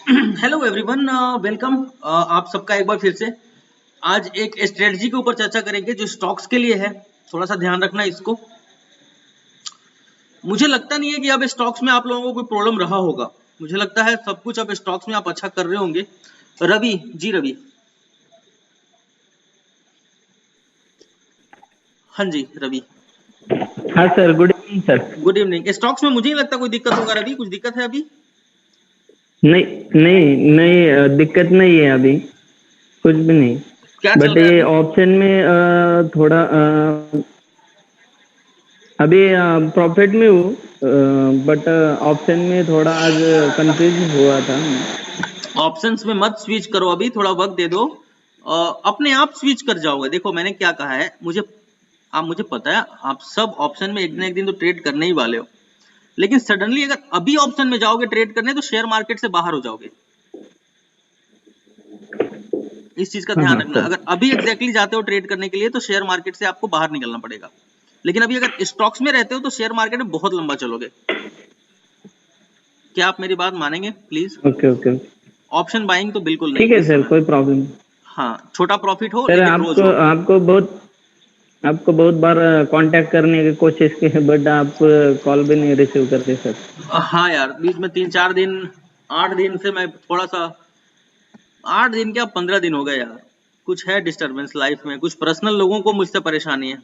Hello everyone, welcome आप सबका एक बार फिर से। आज एक स्ट्रेटजी के ऊपर चर्चा करेंगे जो स्टॉक्स के लिए है। थोड़ा सा ध्यान रखना इसको। मुझे लगता नहीं है कि अब स्टॉक्स में आप लोगों को कोई प्रॉब्लम रहा होगा। मुझे लगता है सब कुछ अब स्टॉक्स में आप अच्छा कर रहे होंगे। रवि जी, रवि। हाँ जी, रवि। हाँ sir, good evening sir. Good evening. Stocks में मुझे नहीं लगता कोई दिक्कत होगा। रवि, कुछ दिक्कत है अभी? नहीं नहीं नहीं, दिक्कत नहीं है अभी, कुछ भी नहीं। क्या चल बट रहा है ये अभी? ऑप्शन में थोड़ा अभी प्रॉफिट में हूँ, बट ऑप्शन में थोड़ा आज कंफ्यूज हुआ था मैं। ऑप्शंस में मत स्विच करो, अभी थोड़ा वक्त दे दो। अपने आप स्विच कर जाओगे। देखो मैंने क्या कहा है, मुझे पता है आप सब ऑप्शन में एक दिन तो ट्रेड करने ही वाले हो। लेकिन सडनली अगर अभी ऑप्शन में जाओगे ट्रेड करने तो शेयर मार्केट से बाहर हो जाओगे। इस चीज का हाँ ध्यान हाँ रखना। सर। अगर अभी एग्जैक्टली जाते हो ट्रेड करने के लिए तो शेयर मार्केट से आपको बाहर निकलना पड़ेगा। लेकिन अभी अगर स्टॉक्स में रहते हो तो शेयर मार्केट में बहुत लंबा चलोगे। क्या आप मेरी बात मानेंगे please? Okay okay. Option buying तो बिल्कुल नहीं ठीक है इस सर, समय। कोई प्रॉब्लम नहीं। हाँ, छोटा प्रॉफिट हो सर, लेकिन रोज आपको हो। आपको बहुत बार कांटेक्ट करने की कोशिश की है, बट आप कॉल भी नहीं रिसीव करते सर। हाँ यार, बीच में 3-4 दिन, 8 दिन से मैं थोड़ा सा, 8 दिन क्या 15 दिन हो गए यार। कुछ है डिस्टरबेंस लाइफ में, कुछ पर्सनल लोगों को मुझसे परेशानी है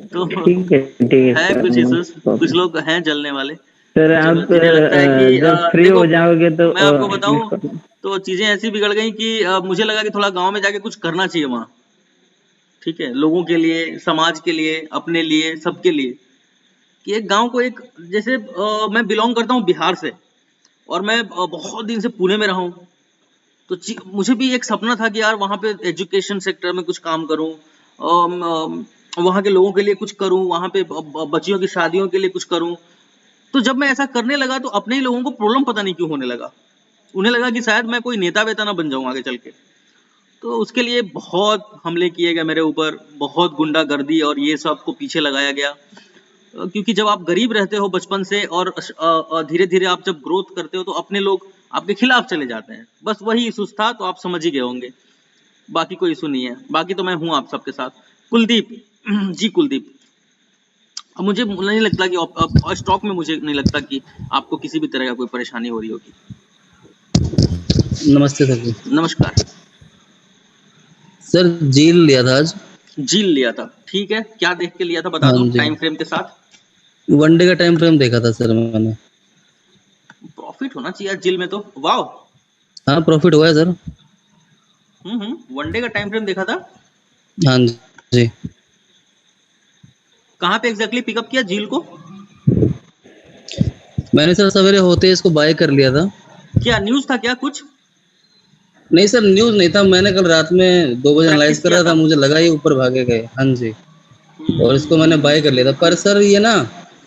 तो ठीक है है सर, कुछ नो इश्यूज। कुछ प्रॉब्लम। लोग हैं जलने वाले। सर, चलो, आप जिन्हें लगता है कि जब फ्री देखो हो जाओगे तो मैं आपको मिस बताऊं, कॉल। तो चीजें ऐसी बिगड़ गई कि मुझे लगा कि थोड़ा गांव में जाके कुछ करना चाहिए वहां। ठीक है, लोगों के लिए, समाज के लिए, अपने लिए, सबके लिए। कि एक गांव को एक, जैसे मैं बिलोंग करता हूँ बिहार से, और मैं बहुत दिन से पुणे में रहा हूँ। तो मुझे भी एक सपना था कि यार वहाँ पे एजुकेशन सेक्टर में कुछ काम करूँ, वहाँ के लोगों के लिए कुछ करूँ, वहाँ पे बच्चियों की शादियों के लिए कुछ करूँ। तो जब मैं ऐसा करने लगा तो अपने ही लोगों को प्रॉब्लम पता नहीं क्यों होने लगा। उन्हें लगा कि शायद मैं कोई नेता वेता ना बन जाऊं आगे चल के। तो उसके लिए बहुत हमले किए गए मेरे ऊपर, बहुत गुंडागर्दी और ये सब को पीछे लगाया गया। क्योंकि जब आप गरीब रहते हो बचपन से और धीरे धीरे आप जब ग्रोथ करते हो तो अपने लोग आपके खिलाफ चले जाते हैं। बस वही इशू था, तो आप समझ ही गए होंगे। बाकी कोई इशू नहीं है, बाकी तो मैं हूं आप सबके साथ। कुलदीप जी, कुलदीप। अब मुझे नहीं लगता कि स्टॉक में मुझे नहीं लगता कि आपको किसी भी तरह का कोई परेशानी हो रही होगी। नमस्ते सर जी। नमस्कार। सर जील लिया था आज। जील लिया था, ठीक है। क्या देख के लिया था बता हाँ दो जी, टाइम फ्रेम के साथ। वनडे का टाइम फ्रेम देखा था सर मैंने। प्रॉफिट होना चाहिए जील में तो, वाह। हाँ, प्रॉफिट हुआ है सर। वनडे का टाइम फ्रेम देखा था। हाँ जी। कहाँ पे एग्जैक्टली पिकअप किया जील को? मैंने सर सवेरे होते इसको बाय कर लिया था। क्या न्यूज था क्या कुछ? नहीं सर, न्यूज नहीं था। मैंने कल रात में 2 बजे एनालाइज प्रैक्टिस कर किया रहा था, था। मुझे लगा ये ऊपर भागे गए। हाँ जी। और इसको मैंने हम्म, बाय कर लिया था, पर सर ये ना,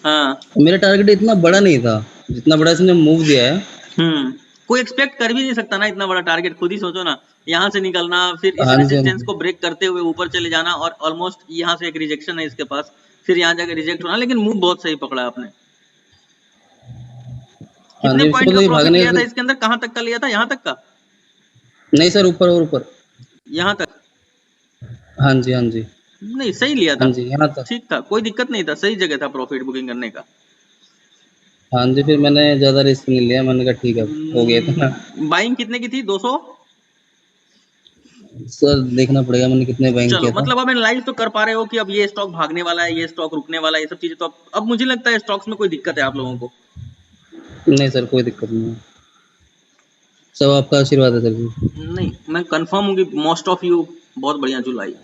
हाँ। मेरा टारगेट इतना बड़ा नहीं था जितना बड़ा इसने मूव दिया है। हम्म। कोई एक्सपेक्ट कर भी नहीं सकता ना इतना बड़ा टारगेट। खुद ही सोचो ना, यहाँ से निकलना, फिर इस हाँ जी, हाँ रेजिस्टेंस जी। को ब्रेक करते हुए ऊपर चले जाना, और ऑलमोस्ट यहाँ से एक रिजेक्शन है इसके पास, फिर यहाँ जाकर रिजेक्ट होना। लेकिन मूव बहुत सही पकड़ा आपने। हाँ कितने जी, इसको पॉइंट का तो ये प्रॉफिट भागने लिया था इसके अंदर? कहाँ तक का लिया था? यहाँ तक का? नहीं सर, ऊपर और ऊपर। यहाँ तक? हाँ जी, हाँ जी। नहीं, सही लिया था। हाँ जी, यहाँ तक। ठीक था, कोई दिक्कत नहीं था, सही जगह था प्रॉफिट बुकिंग करने का। हाँ जी, फिर मैंने ज्यादा रिस्क नहीं लिया। मैंने कहा ठीक है, हो गया था ना। बाइंग कितने की थी? 200? सर देखना पड़ेगा मैंने कितने बैंक चलो, किया था। मतलब अब एनालाइज तो कर पा रहे हो कि अब ये स्टॉक भागने वाला है, ये स्टॉक रुकने वाला है, ये सब चीजें तो अब मुझे लगता है स्टॉक्स में कोई दिक्कत है आप लोगों को? नहीं सर, कोई दिक्कत नहीं है। सब आपका आशीर्वाद है सर जी। नहीं, मैं कंफर्म हूँ कि मोस्ट ऑफ यू बहुत बढ़िया जुलाई।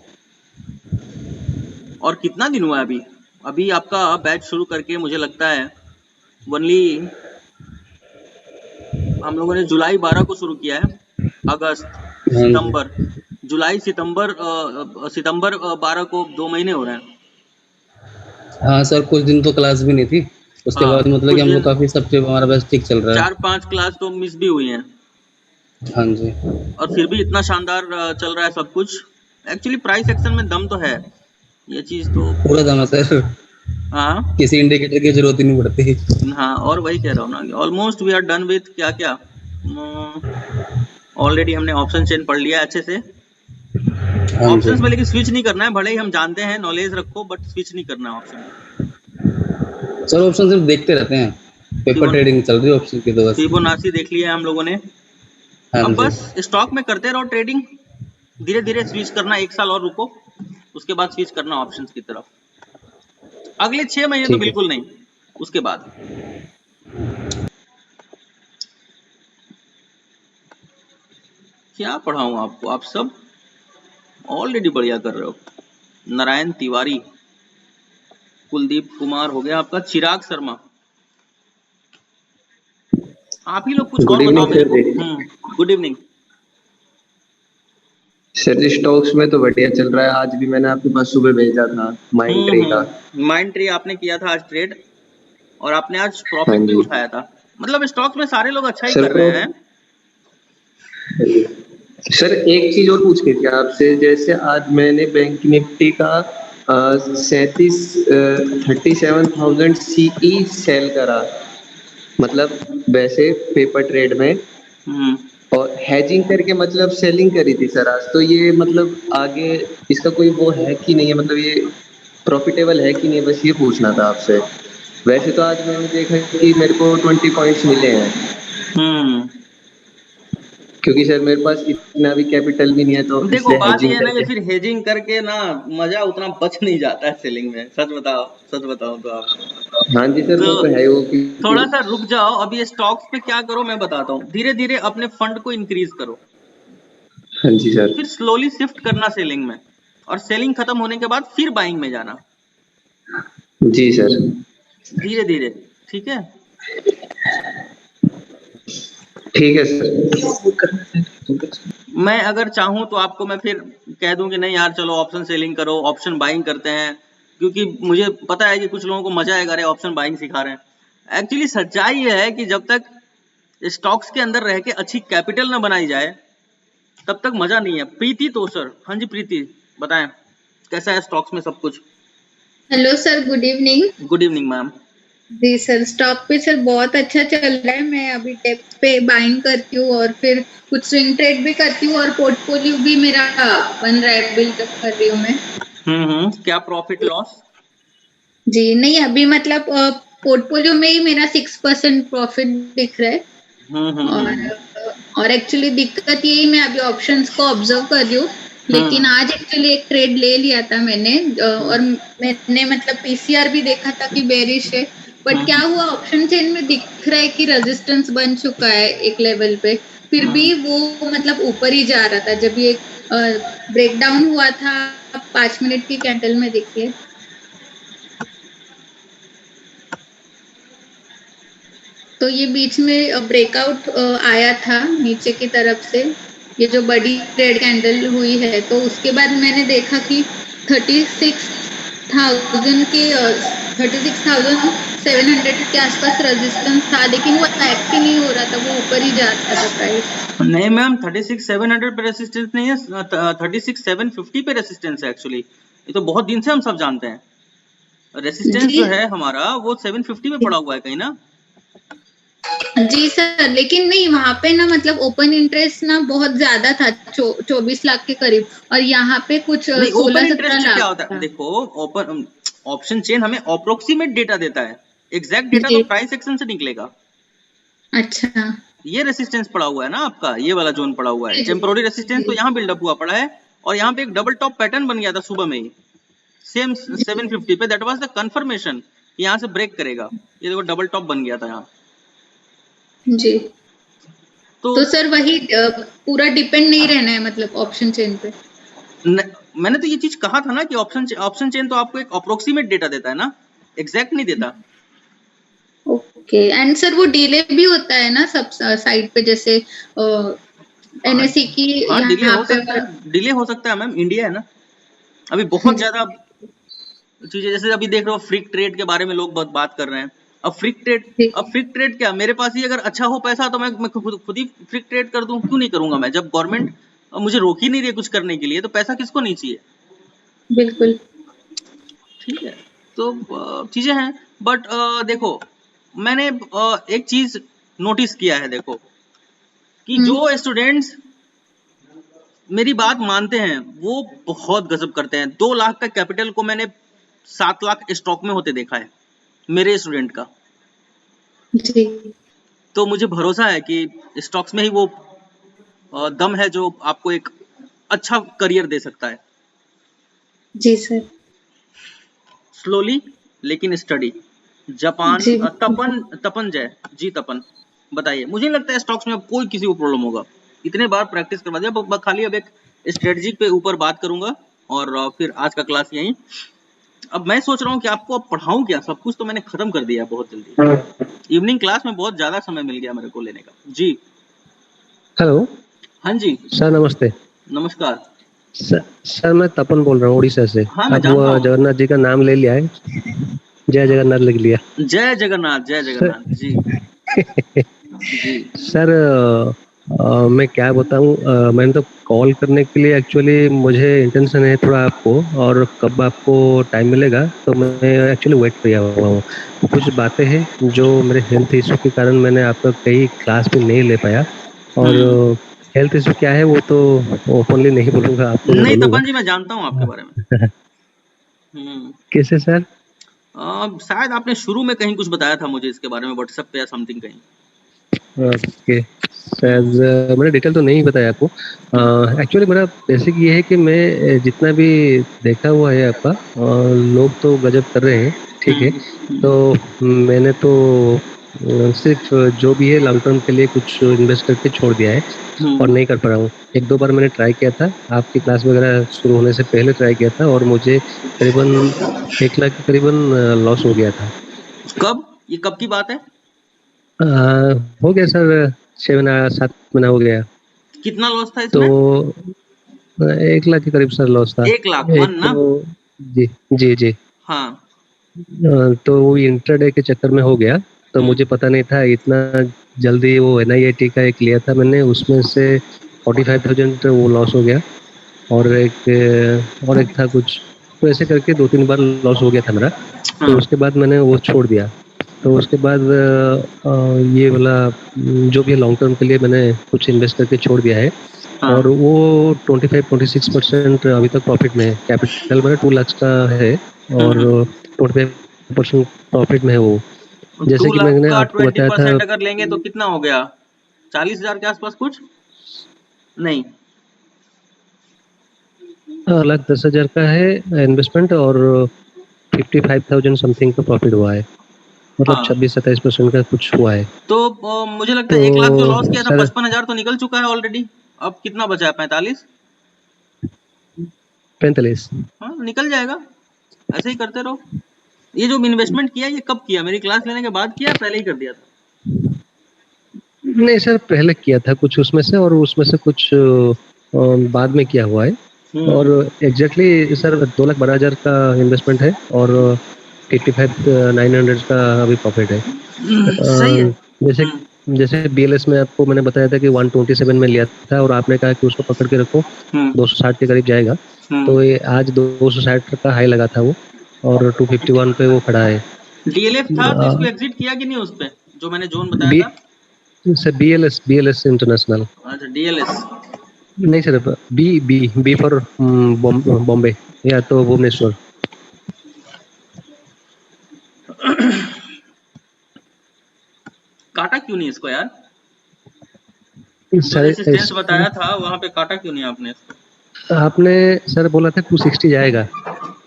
और कितना दिन हुआ है अभी? अभी आपका बैच शुरू करके मुझे लगता है ओनली, हम लोगों ने जुलाई 12 को शुरू किया है। अगस्त, हाँ जी। सितंबर, जुलाई, सितंबर 12 को 2 महीने हो रहे हैं। हाँ सर, कुछ दिन तो क्लास भी नहीं थी। उसके हाँ, बाद मतलब कि कुछ हम लोग दिन, काफी सब हमारा बैच ठीक चल रहा है। 4-5 क्लास तो मिस भी हुई हैं। हाँ जी। और फिर भी इतना शानदार चल रहा है सब कुछ। एक्चुअली प्राइस एक्शन में दम तो है, ये चीज तो। पूरा दम है सर। हाँ किसी इंडिकेटर की जरूरत ही नहीं पड़ती। हाँ, और वही कह रहा हूँ ना, almost we are done with क्या क्या, ऑलरेडी हमने ऑप्शन चेन पढ़ लिया है अच्छे से। हाँ जी ऑप्शंस में लेकिन स्विच नहीं करना है, भले ही हम जानते हैं, नॉलेज रखो, बट स्विच नहीं करना है ऑप्शन में। सर, ऑप्शन सिर्फ देखते रहते हैं, पेपर फिबो ट्रेडिंग चल रही है ऑप्शन की तो बस। फिबोनाची देख लिया है हम लोगों ने, हाँ अब जी। बस स्टॉक में करते रहो ट्रेडिंग, धीरे धीरे स्विच करना, 1 साल और रुको, उसके बाद स्विच करना ऑप्शंस की तरफ। अगले 6 महीने तो ठीक है। बिल्कुल नहीं, उसके बाद। क्या पढ़ाऊं आपको, आप सब ऑलरेडी बढ़िया कर रहे हो। नारायण तिवारी, कुलदीप कुमार हो गया आपका, चिराग शर्मा, आप ही लोग कुछ गुड और बताओ इवनिंग मेरे सर को। जी। Good evening. सर जी स्टॉक्स में तो बढ़िया चल रहा है, आज भी मैंने आपके पास सुबह भेजा था माइंड ट्री का। माइंड ट्री आपने किया था आज ट्रेड, और आपने आज हाँ प्रॉफिट भी जी उठाया था। मतलब स्टॉक में सारे लोग अच्छा ही सर। कर रहे हैं। सर एक चीज और पूछ रही थी आपसे, जैसे आज मैंने बैंक निफ्टी का 37,37 सीई सेल करा, मतलब वैसे पेपर ट्रेड में, हम्म और हैजिंग करके मतलब सेलिंग करी थी सर आज। तो ये मतलब आगे इसका कोई वो है कि नहीं है, मतलब ये प्रॉफिटेबल है कि नहीं, बस ये पूछना था आपसे। वैसे तो आज मैंने देखा कि मेरे को 20 पॉइंट्स मिले हैं, हम्म क्योंकि सर मेरे पास इतना भी कैपिटल भी नहीं है, तो देखो इसलिए बात ये हेजिंग है ना कि करके। फिर हेजिंग करके ना मजा उतना बच नहीं जाता है सेलिंग में, सच बताओ, सच बताऊं तो आपको। हाँ जी सर, तो वो तो है वो कि। थोड़ा सा रुक जाओ, अभी स्टॉक्स पे क्या करो मैं बताता हूँ, धीरे धीरे अपने फंड को इंक्रीज करो, हाँ जी सर। फिर स्लोली शिफ्ट करना सेलिंग में, और सेलिंग खत्म होने के बाद फिर बाइंग में जाना, जी सर। धीरे धीरे। ठीक है, ठीक है सर। मैं अगर चाहूं तो आपको मैं फिर कह दूं कि नहीं यार चलो ऑप्शन सेलिंग करो, ऑप्शन बाइंग करते हैं, क्योंकि मुझे पता है कि कुछ लोगों को मजा आएगा, अरे ऑप्शन बाइंग सिखा रहे हैं। एक्चुअली सच्चाई ये है कि जब तक स्टॉक्स के अंदर रह के अच्छी कैपिटल ना बनाई जाए, तब तक मजा नहीं है। प्रीति तो सर, हाँ जी प्रीति, बताएं कैसा है स्टॉक्स में सब कुछ। Hello sir, good evening. Good evening ma'am. जी सर, स्टॉक पे सर बहुत अच्छा चल रहा है। मैं अभी डेप्थ पे बाइंग करती हूँ और फिर कुछ स्विंग ट्रेड भी करती हूँ, और पोर्टफोलियो भी मेरा बन रहा है, बिल्डअप कर रही हूँ मैं। क्या प्रॉफिट लॉस? जी नहीं, अभी मतलब पोर्टफोलियो में ही मेरा 6% प्रॉफिट दिख रहा है। और एक्चुअली दिक्कत यही, मैं अभी ऑप्शंस को ऑब्जर्व कर रही हूँ, लेकिन आज एक्चुअली एक ट्रेड ले लिया था मैंने, और मैंने मतलब पीसीआर भी देखा था कि बेरिश है, बट क्या हुआ, ऑप्शन चेन में दिख रहा है कि रेजिस्टेंस बन चुका है एक लेवल पे, फिर भी वो मतलब ऊपर ही जा रहा था। जब ये ब्रेकडाउन हुआ था 5 मिनट की कैंडल में, देखिए, तो ये बीच में ब्रेकआउट आया था नीचे की तरफ से, ये जो बड़ी रेड कैंडल हुई है, तो उसके बाद मैंने देखा कि 36,000 के 36,700 के आसपास रेजिस्टेंस था, लेकिन वो एक्ट ही नहीं हो रहा था, वो ऊपर ही जा रहा था प्राइस। नहीं मैम, 36,700 पे रेसिस्टेंस नहीं है, 36,750 पे रेसिस्टेंस है एक्चुअली। ये तो बहुत दिन से हम सब जानते हैं। रेसिस्टेंस जी जो है हमारा वो 750 पे पड़ा हुआ है कहीं ना। जी सर, लेकिन नहीं, वहां पे ना मतलब ओपन इंटरेस्ट ना बहुत ज्यादा था, 24 लाख के करीब, और यहाँ पे कुछ नहीं, ओपन 16-17 इंटरेस्ट से क्या लाख होता है, था। देखो ओपन ऑप्शन चेन हमें अप्रोक्सीमेट डेटा देता है, एग्जैक्ट डेटा तो जी, प्राइस एक्शन से निकलेगा। अच्छा। ये रेसिस्टेंस पड़ा हुआ है ना आपका, ये वाला जोन पड़ा हुआ है, जी टेम्पोररी रेसिस्टेंस तो जी यहाँ बिल्डअप हुआ पड़ा है, और यहाँ पे एक डबल टॉप पैटर्न बन गया था सुबह में ही, सेम 750 पे, दैट वाज द कंफर्मेशन, यहाँ से ब्रेक करेगा। ये देखो डबल टॉप बन गया था यहाँ। जी। तो तो सर वही पूरा डिपेंड नहीं रहना है मतलब ऑप्शन चेन पे। मैंने तो ये चीज कहा था ना कि ऑप्शन चेन तो आपको एक अप्रोक्सीमेट डेटा देता है ना, एग्जैक्ट नहीं देता। ओके, एंड सर वो डिले भी होता है ना सब साइड पे, जैसे एनएससी की हाँ डिले यहाँ हो पे। सकता है, डिले हो सकता है मैम, इंडिया है ना, अभी बहुत जी ज्यादा चीजें, जैसे अभी देख रहे हो फ्रिक ट्रेड के बारे में लोग बहुत बात कर रहे हैं। जी अब फ्रिक ट्रेड क्या, मेरे पास ही अगर अच्छा हो पैसा तो मैं खुद ही फ्रिक ट्रेड कर दूं, क्यों नहीं करूंगा मैं, जब गवर्नमेंट मुझे रोक ही नहीं रही कुछ करने के लिए, तो पैसा किसको नहीं चाहिए। बिल्कुल। ठीक है, तो चीजें हैं, बट देखो मैंने एक चीज नोटिस किया है, देखो कि जो स्टूडेंट्स मेरी बात मानते हैं वो बहुत गजब करते हैं। 2 लाख का कैपिटल को मैंने 7 लाख स्टॉक में होते देखा है मेरे स्टूडेंट का। जी तो मुझे भरोसा है कि स्टॉक्स में ही वो दम है जो आपको एक अच्छा करियर दे सकता है। जी सर। स्लोली लेकिन स्टडी। जापान जी तपन तपन जय जी, तपन बताइए। मुझे नहीं लगता है स्टॉक्स में अब कोई किसी को प्रॉब्लम होगा, इतने बार प्रैक्टिस करवा दिया। खाली अब एक स्ट्रेटजी पे ऊपर बात करूंगा और फिर आज का क्लास यहीं। अब मैं सोच रहा हूँ कि आपको अब पढ़ाऊं क्या, सब कुछ तो मैंने खत्म कर दिया बहुत जल्दी। इवनिंग क्लास में बहुत ज्यादा समय मिल गया मेरे को लेने का। जी हेलो हाँ जी सर, नमस्ते नमस्कार। सर। मैं तपन बोल रहा हूँ उड़ीसा से। हाँ मैं अब जानता हूँ। जगन्नाथ जी का नाम ले लिया है, जय जगन्नाथ लिख लिया। जय जगन्नाथ सर, जी जी। सर मैं क्या बताऊँ, मैंने तो कॉल करने के लिए एक्चुअली मुझे इंटेंशन है थोड़ा आपको, और कब आपको टाइम मिलेगा तो मैं एक्चुअली वेट किया हुआ हूँ। कुछ बातें हैं जो मेरे हेल्थ इशू के कारण मैंने आपका कई क्लास में नहीं ले पाया, और हेल्थ इशू क्या है वो तो ओपनली नहीं बोलूँगा, आपको मैं नहीं बोलूँगा। तपन जी, मैं जानता हूँ आपके बारे में। कैसे सर? शायद आपने शुरू में कहीं कुछ बताया था मुझे इसके बारे में, व्हाट्सएप पे या समथिंग कहीं। ओके, शायद मैंने डिटेल तो नहीं बताया आपको। एक्चुअली मेरा बेसिक ये है कि मैं जितना भी देखा हुआ है आपका, लोग तो गजब कर रहे हैं, ठीक है। तो मैंने तो सिर्फ जो भी है लॉन्ग टर्म के लिए कुछ इन्वेस्ट करके छोड़ दिया है और नहीं कर पा रहा हूँ। 1-2 बार मैंने ट्राई किया था, आपकी क्लास वगैरह शुरू होने से पहले ट्राई किया था, और मुझे करीबन 1 लाख के करीबन लॉस हो गया था। कब, ये कब की बात है? हो गया सर, 6 महीना 7 महीना हो गया। कितना लॉस था तो इसमें? 1 लाख के करीब सर लॉस था। 1 लाख एक वन ना? तो जी जी जी। हाँ तो वो इंट्राडे के चक्कर में हो गया, तो मुझे पता नहीं था इतना जल्दी। वो NIIT का एक लिया था मैंने, उसमें से 45,000 वो लॉस हो गया, और एक था कुछ, तो ऐसे करके 2-3 बार लॉस हो गया था मेरा। तो उसके बाद मैंने वो छोड़ दिया। तो उसके बाद ये वाला जो भी लॉन्ग टर्म के लिए मैंने कुछ इन्वेस्ट करके छोड़ दिया है, और वो 25-26% अभी तक प्रॉफिट में है। कैपिटल मेरा 2 लाख का है, और 25% प्रॉफिट में है वो। 2 जैसे कि लाख मैंने का आपको बताया था 20% अगर लेंगे तो कितना हो गया? 40,000 के आसपास कुछ नहीं? 1,10,000 का है इन्वेस्टमेंट, और 55,000 समथिंग का प्रॉफिट हुआ है, मतलब 26-27% का कुछ हुआ है। तो मुझे लगता है 1 लाख जो लॉस किया था, सर 55,000 तो निकल चुका है ऑलरेडी। अब कितना बचा है? 45? 45। हाँ निकल जाएगा, ऐसे ही करते रहो। ये जो इन्वेस्टमेंट किया ये कब किया? मेरी क्लास लेने के बाद किया, पहले ही कर दिया था? नहीं सर, पहले किया था कुछ उसमें से, और उसमें से कुछ बाद में किया हुआ है। और एग्जैक्टली सर 2,12,000 का इन्वेस्टमेंट है, और 85,900 का अभी प्रॉफिट है। सही है। जैसे जैसे BLS में आपको मैंने बताया था कि 127 में लिया था, और आपने कहा कि उसको पकड़ के रखो, 260 के करीब जाएगा। तो ये आज 260 का हाई लगा था वो, और 251 पे वो खड़ा है। DLF था तो इसको एग्जिट किया कि नहीं उस पे, जो मैंने जोन बताया था? Sir BLS international. अच्छा DLS। नहीं सर, बी फॉर बॉम्बे, या तो भुवनेश्वर। काटा क्यों नहीं इसको यार? जो सर रेसिस्टेंस बताया था वहां पे काटा क्यों नहीं आपने इसको? आपने सर बोला था 260 जाएगा,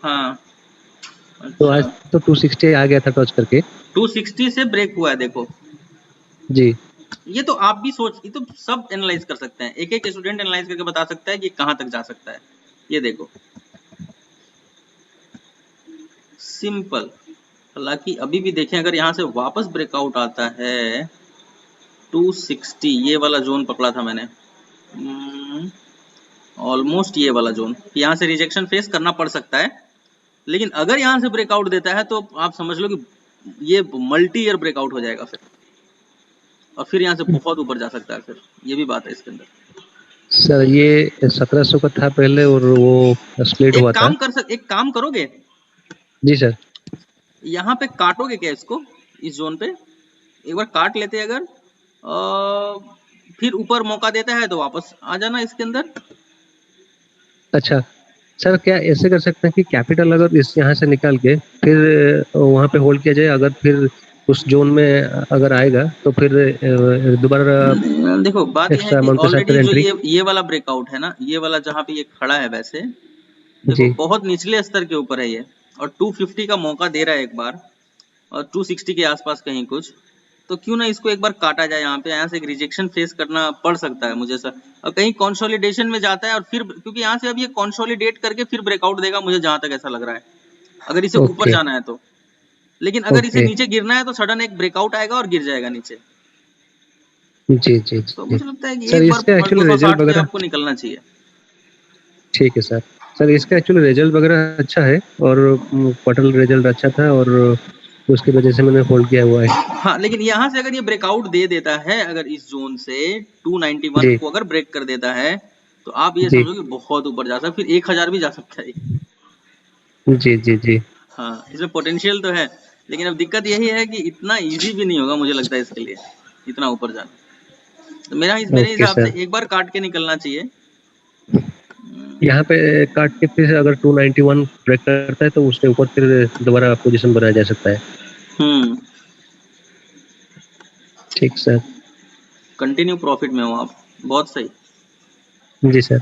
हाँ तो आज तो 260 आ गया था टच करके। 260 से ब्रेक हुआ है, देखो। जी ये तो आप भी ये तो सब एनालाइज कर सकते हैं, एक एक स्टूडेंट एनालाइज करके बता सकता है कि कहां तक जा सकता है। ये देखो सिंपल। हालांकि अभी भी देखें, अगर यहाँ से वापस ब्रेकआउट आता है 260, ये वाला जोन पकड़ा था मैंने, ऑलमोस्ट ये वाला जोन, यहाँ से रिजेक्शन फेस करना पड़ सकता है। लेकिन अगर यहाँ से ब्रेकआउट देता है तो आप समझ लो कि ये मल्टी ईयर ब्रेकआउट हो जाएगा फिर, और फिर यहाँ से बहुत ऊपर जा सकता है फिर। ये भी बात है इसके अंदर। सर, ये 1700 का था पहले, और वो स्प्लिट हुआ था। एक काम करोगे? जी सर। यहाँ पे काटोगे क्या इसको, इस जोन पे एक बार काट लेते अगर, फिर ऊपर मौका देता है तो वापस आ जाना इसके अंदर। अच्छा सर, क्या ऐसे कर सकते हैं कि कैपिटल अगर इस यहाँ से निकाल के फिर वहाँ पे होल्ड किया जाए, अगर फिर उस जोन में अगर आएगा तो फिर दोबारा देखो बात यह है एक्स्ट्रा कि अमाउंट के साथ फिर ऑलरेडी जो एंट्री? ये वाला ब्रेकआउट है ना, ये वाला जहाँ पे ये खड़ा है वैसे, देखो जी बहुत निचले स्तर के ऊपर है ये, और 250 का मौका दे रहा है एक बार, और 260 के आसपास कहीं कुछ, तो क्यों ना इसको एक बार काटा जाए यहाँ पे। यहाँ से एक रिजेक्शन फेस करना पड़ सकता है मुझे सर, और कहीं कंसोलिडेशन में जाता है और फिर, क्योंकि यहाँ से अब ये कंसोलिडेट करके फिर ब्रेकआउट देगा मुझे जहाँ तक ऐसा लग रहा है, अगर इसे ऊपर ओके जाना है तो। लेकिन अगर इसे ओके। नीचे गिरना है तो सडन एक ब्रेकआउट आएगा और गिर जाएगा नीचे। जी जी तो जी मुझे लगता है कि सर, एक बार इसका एक्चुअली रिजल्ट 260 में वगैरह आपको निकलना चाहिए। ठीक है सर। सर इसका एक्चुअली रिजल्ट वगैरह अच्छा है, और क्वार्टर रिजल्ट अच्छा था, और उसकी वजह से मैंने होल्ड किया हुआ है। हाँ, लेकिन यहाँ से अगर ये ब्रेकआउट दे देता है, अगर इस जोन से 291 जी को अगर ब्रेक कर देता है, तो आप ये जी समझो कि बहुत ऊपर जा सकता है, फिर 1000 भी जा सकता है। जी जी जी हाँ, इसमें पोटेंशियल तो है, लेकिन अब दिक्कत यही है कि इतना इजी भी नहीं होगा मुझे लगता है इसके लिए इतना ऊपर जाना। तो मेरे ओके हिसाब से सर। एक बार काट के निकलना चाहिए। यहाँ पे काट के फिर अगर 291 ब्रेक करता है तो उसके ऊपर फिर दोबारा पोजीशन बनाया जा सकता है। हम्म, ठीक सर। कंटिन्यू प्रॉफिट में हो आप, बहुत सही। जी सर।